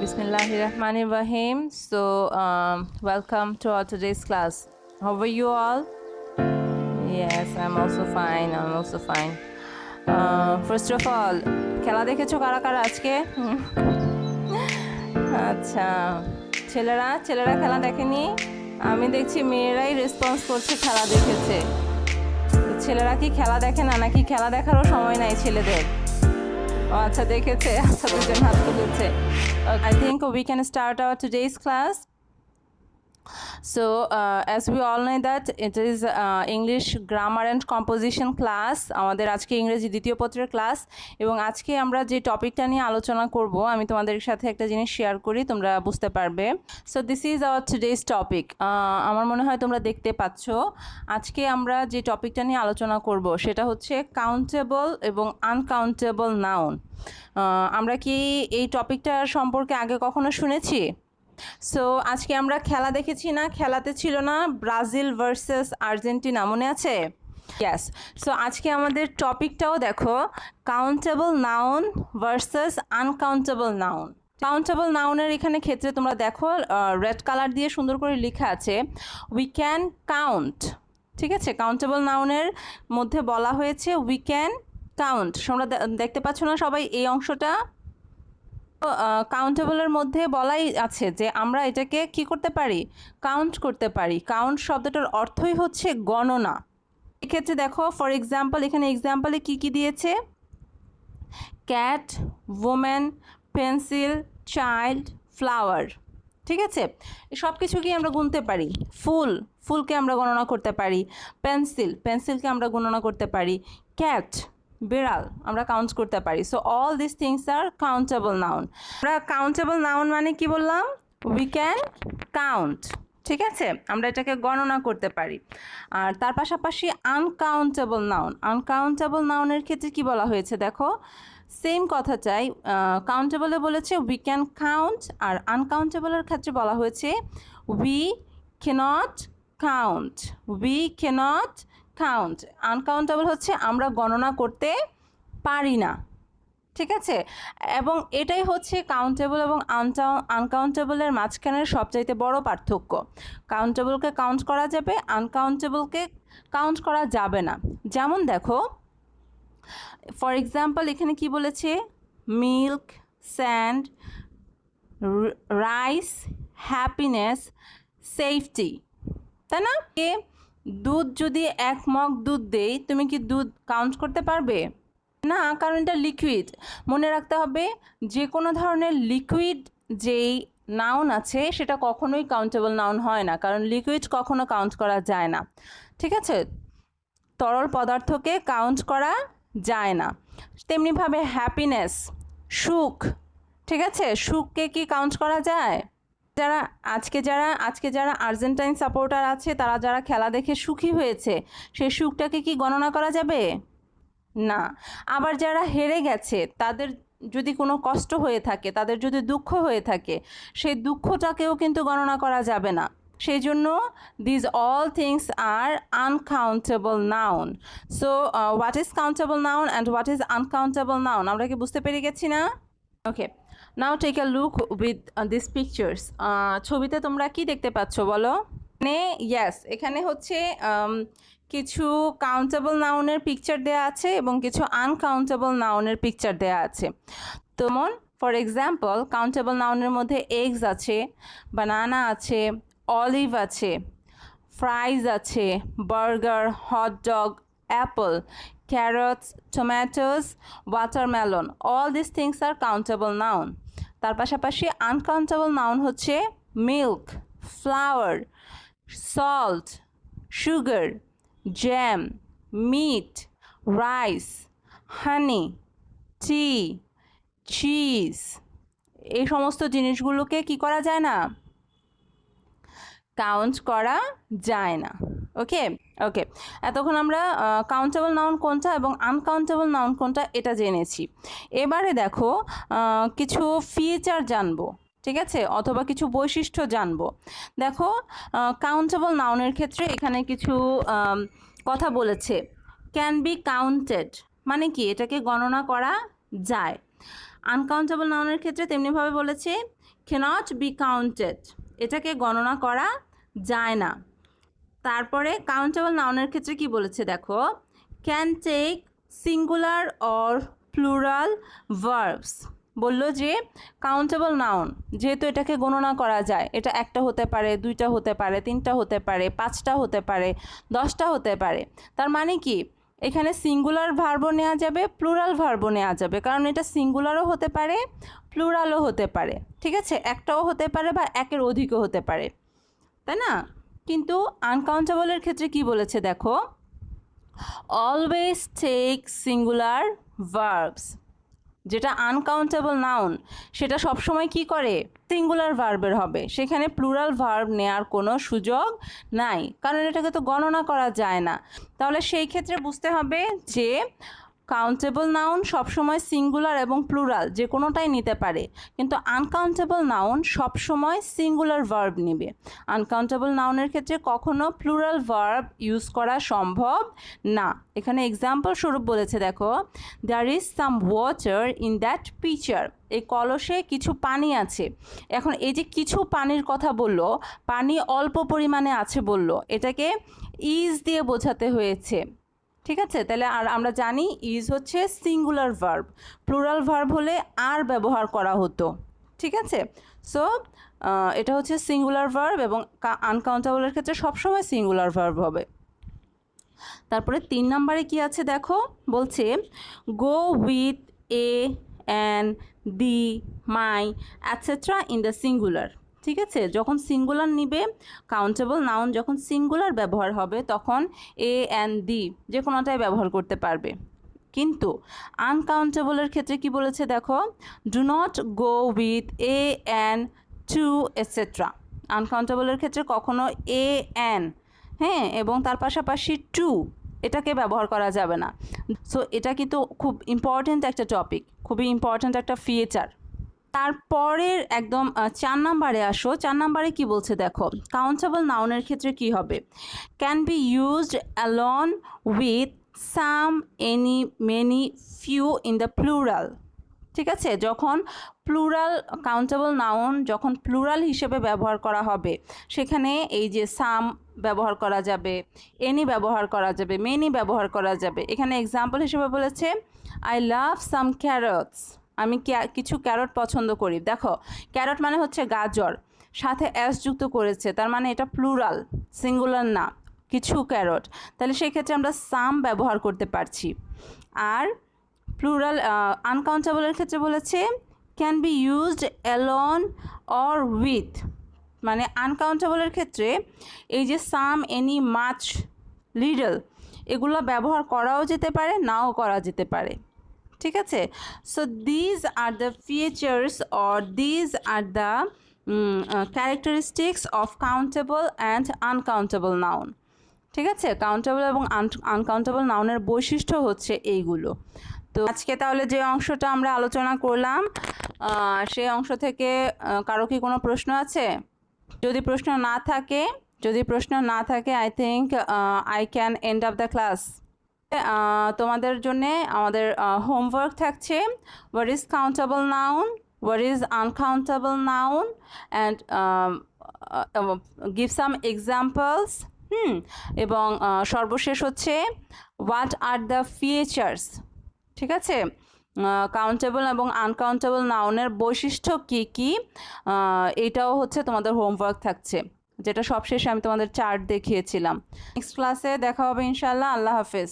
Bismillahirrahmanirrahim. So, welcome to our today's class. How are you all? Yes, I'm also fine. First of all, খেলা দেখেছো কারা কারা আজকে? আচ্ছা, ছেলেরা খেলা দেখেনি? আমি দেখছি মেয়েরাই রেসপন্স করছে খেলা দেখেছে। ছেলেরা কি খেলা দেখে না, নাকি খেলা দেখারও সময় নাই ছেলেদের? আচ্ছা, দেখেছে। আচ্ছা, দুজন হাত তুলেছে। I think we can start our today's class. So, as we all know that it is English grammar and composition class. আমাদের আজকে ইংরেজি দ্বিতীয় পত্রের ক্লাস, এবং আজকে আমরা যে টপিকটা নিয়ে আলোচনা করব, আমি তোমাদের সাথে একটা জিনিস শেয়ার করি, তোমরা বুঝতে পারবে। So this is our today's topic. আমার মনে হয় তোমরা দেখতে পাচ্ছ আজকে আমরা যে টপিকটা নিয়ে আলোচনা করব সেটা হচ্ছে কাউন্টেবল এবং আনকাউন্টেবল নাউন। আমরা কি এই টপিকটা সম্পর্কে আগে কখনো শুনেছি? সো আজকে আমরা খেলা দেখেছি না, খেলাতে ছিল না ব্রাজিল ভার্সেস আর্জেন্টিনা, মনে আছে? ইয়েস। সো আজকে আমাদের টপিকটাও দেখো, countable noun versus uncountable noun. Countable নাউনের এখানে ক্ষেত্রে তোমরা দেখো রেড কালার দিয়ে সুন্দর করে লেখা আছে উই ক্যান কাউন্ট। ঠিক আছে, কাউন্টেবল নাউনের মধ্যে বলা হয়েছে উই ক্যান কাউন্ট। তোমরা দেখতে পাচ্ছ না সবাই এই অংশটা? কাউন্টেবলের মধ্যে বলাই আছে যে আমরা এটাকে কি করতে পারি, কাউন্ট করতে পারি। কাউন্ট শব্দটার অর্থই হচ্ছে গণনা। এক্ষেত্রে দেখো ফর এক্সাম্পল, এখানে এক্সাম্পলে কি কি দিয়েছে, cat, woman, pencil, child, flower. ঠিক আছে, সব কিছুকেই আমরা গুনতে পারি। ফুলকে আমরা গণনা করতে পারি, পেন্সিলকে আমরা গণনা করতে পারি, ক্যাট বিড়াল আমরা কাউন্ট করতে পারি। So all this things are countable noun. আমরা কাউন্টেবল নাউন মানে কি বললাম, উই ক্যান কাউন্ট। ঠিক আছে, আমরা এটাকে গণনা করতে পারি। আর তার পাশাপাশি আনকাউন্টেবল নাউনের ক্ষেত্রে কি বলা হয়েছে দেখো, সেম কথা চাই। কাউন্টেবলে বলেছে উই ক্যান কাউন্ট, আর আনকাউন্টেবলের ক্ষেত্রে বলা হয়েছে উই ক্যানট কাউন্ট। আনকাউন্টেবল হচ্ছে আমরা গণনা করতে পারি না। ঠিক আছে, এবং এটাই হচ্ছে কাউন্টেবল এবং আনকাউন্টেবলের মাঝখানের সবচাইতে বড় পার্থক্য। কাউন্টেবলকে কাউন্ট করা যাবে, আনকাউন্টেবলকে কাউন্ট করা যাবে না। যেমন দেখো ফর এক্সাম্পল, এখানে কি বলেছে, milk, sand, rice, happiness, safety, তাই না? দুধ যদি 1 মগ দুধ দেই, তুমি কি দুধ কাউন্ট করতে পারবে না? কারণ এটা লিকুইড। মনে রাখতে হবে যে কোনো ধরনের লিকুইড যেই নাউন আছে সেটা কখনোই কাউন্টেবল নাউন হয় না, কারণ লিকুইড কখনো কাউন্ট করা যায় না। ঠিক আছে, তরল পদার্থকে কাউন্ট করা যায় না। তেমনিভাবে হ্যাপিনেস, সুখ, ঠিক আছে, সুখকে কি কাউন্ট করা যায়? আজকে যারা আর্জেন্টাইন সাপোর্টার আছে, তারা যারা খেলা দেখে সুখী হয়েছে, সেই সুখটাকে কি গণনা করা যাবে? না। আবার যারা হেরে গেছে, তাদের যদি কোনো কষ্ট হয়ে থাকে, তাদের যদি দুঃখ হয়ে থাকে, সেই দুঃখটাকেও কিন্তু গণনা করা যাবে না। সেই জন্য these all things are uncountable noun. So what is countable noun and what is uncountable noun, আমরা কি বুঝতে পেরে গেছি না? Okay, now take a look with this pictures. ছবিতে তোমরা কি দেখতে পাচ্ছ বলো? ইয়েস, এখানে হচ্ছে কিছু কাউন্টেবল নাউনের পিকচার দেওয়া আছে এবং কিছু আনকাউন্টেবল নাউনের পিকচার দেওয়া আছে। যেমন ফর এক্সাম্পল, কাউন্টেবল নাউনের মধ্যে এগস আছে, বানানা আছে, অলিভ আছে, ফ্রাইজ আছে, burger, hot dog, Apple, carrots, tomatoes, watermelon, all these things are countable noun. তার পাশাপাশি uncountable noun হচ্ছে milk, flour, salt, sugar, jam, meat, rice, honey, tea, cheese. এই সমস্ত জিনিসগুলোকে কি করা যায় না, কাউন্ট করা যায় না। ওকে, এতক্ষণ আমরা কাউন্টেবল নাউন কোনটা এবং আনকাউন্টেবল নাউন কোনটা এটা জেনেছি। এবারে দেখো কিছু ফিচার জানবো, ঠিক আছে, অথবা কিছু বৈশিষ্ট্য জানবো। দেখো কাউন্টেবল নাউনের ক্ষেত্রে এখানে কিছু কথা বলেছে। ক্যান বি কাউন্টেড মানে কি, এটাকে গণনা করা যায়। আনকাউন্টেবল নাউনের ক্ষেত্রে তেমনিভাবে বলেছে cannot be counted, এটাকে গণনা করা যায় না। তারপরে কাউন্টেবল নাউনের ক্ষেত্রে কি বলেছে দেখো, can take singular or plural verbs. বললো যে কাউন্টেবল নাউন যেহেতু এটাকে গণনা করা যায়, এটা একটা হতে পারে, দুইটা হতে পারে, তিনটা হতে পারে, পাঁচটা হতে পারে, 10টা হতে পারে। তার মানে কি এখানে সিঙ্গুলার ভার্বও নেওয়া যাবে, প্লুরাল ভার্বও নেওয়া যাবে, কারণ এটা সিঙ্গুলারও হতে পারে, প্লুরালও হতে পারে। ঠিক আছে, একটাও হতে পারে বা একের অধিকও হতে পারে, তাই না? কিন্তু আনকাউন্টেবলের ক্ষেত্রে কি বলেছে দেখো, অলওয়েজ টেক সিঙ্গুলার ভার্বস। যেটা আনকাউন্টেবল নাউন সেটা সবসময় কি করে, সিঙ্গুলার ভার্বের হবে, সেখানে প্লুরাল ভার্ব নেওয়ার কোনো সুযোগ নাই, কারণ এটাকে তো গণনা করা যায় না। তাহলে সেই ক্ষেত্রে বুঝতে হবে যে কাউন্টেবল নাউন সবসময় সিঙ্গুলার এবং প্লুরাল যে কোনোটাই নিতে পারে, কিন্তু আনকাউন্টেবল নাউন সবসময় সিঙ্গুলার ভার্ব নেবে। আনকাউন্টেবল নাউনের ক্ষেত্রে কখনো প্লুরাল ভার্ব ইউজ করা সম্ভব না। এখানে এক্সাম্পল স্বরূপ বলেছে দেখো, there is some water in that pitcher, এই কলসে কিছু পানি আছে। এখন এই যে কিছু পানির কথা বললো, পানি অল্প পরিমাণে আছে বললো, এটাকে ইজ দিয়ে বোঝাতে হয়েছে। ঠিক আছে, তাহলে আর আমরা জানি ইজ হচ্ছে সিঙ্গুলার ভার্ব, প্লুরাল ভার্ব হলে আর ব্যবহার করা হতো। ঠিক আছে, সো এটা হচ্ছে সিঙ্গুলার ভার্ব এবং আনকাউন্টেবলের ক্ষেত্রে সবসময় সিঙ্গুলার ভার্ব হবে। তারপরে 3 নম্বরে কি আছে দেখো, বলছে গো with a, an, the, my etcetera in the singular. ঠিক আছে, যখন সিঙ্গুলার নিবে, কাউন্টেবল নাউন যখন সিঙ্গুলার ব্যবহার হবে তখন এ, অ্যান, দি যে কোনোটাই ব্যবহার করতে পারবে। কিন্তু আনকাউন্টেবলের ক্ষেত্রে কি বলেছে দেখো, do not go with a, an, to etcetera. আনকাউন্টেবলের ক্ষেত্রে কখনো এ, অ্যান, হ্যাঁ, এবং তার পাশাপাশি টু এটাকে ব্যবহার করা যাবে না। সো এটা কিন্তু খুব ইম্পর্ট্যান্ট একটা টপিক, খুবই ইম্পর্ট্যান্ট একটা ফিচার। তারপরের একদম 4 নম্বরে আসো। 4 নম্বরে কি বলছে দেখো, কাউন্টেবল নাউনের ক্ষেত্রে কি হবে, can be used along with some, any, many, few in the plural. ঠিক আছে, যখন প্লুরাল কাউন্টেবল নাউন যখন প্লুরাল হিসেবে ব্যবহার করা হবে, সেখানে এই যে সাম ব্যবহার করা যাবে, এনি ব্যবহার করা যাবে, মেনি ব্যবহার করা যাবে। এখানে এক্সাম্পল হিসেবে বলেছে আই লাভ সাম ক্যারটস, আমি কিছু ক্যারট পছন্দ করি। দেখো ক্যারট মানে হচ্ছে গাজর, সাথে অ্যাস যুক্ত করেছে, তার মানে এটা প্লুরাল, সিঙ্গুলার না, কিছু ক্যারট। তাহলে সেই ক্ষেত্রে আমরা সাম ব্যবহার করতে পারছি। আর প্লুরাল আনকাউন্টেবলের ক্ষেত্রে বলেছে can be used alone or with, মানে আনকাউন্টেবলের ক্ষেত্রে এই যে সাম, এনি, মাচ, লিটল এগুলো ব্যবহার করাও যেতে পারে, নাও করা যেতে পারে। ঠিক আছে, so these are the features or these are the characteristics of countable and uncountable noun. ঠিক আছে, কাউন্টেবল এবং আনকাউন্টেবল নাউনের বৈশিষ্ট্য হচ্ছে এইগুলো। তো আজকে তাহলে যে অংশটা আমরা আলোচনা করলাম, সেই অংশ থেকে কারো কি কোনো প্রশ্ন আছে? যদি প্রশ্ন না থাকে I think I can end up the class. তোমাদের জন্যে আমাদের হোমওয়ার্ক থাকছে, what is countable noun, what is uncountable noun, and give some examples. এবং সর্বশেষ হচ্ছে হোয়াট আর দ্য ফিচার্স। ঠিক আছে, কাউন্টেবল এবং আনকাউন্টেবল নাউনের বৈশিষ্ট্য কী কী, এটাও হচ্ছে তোমাদের হোমওয়ার্ক থাকছে, যেটা সবশেষে আমি তোমাদের চার্ট দেখিয়েছিলাম। নেক্সট ক্লাসে দেখা হবে ইনশাআল্লাহ। আল্লাহ হাফেজ।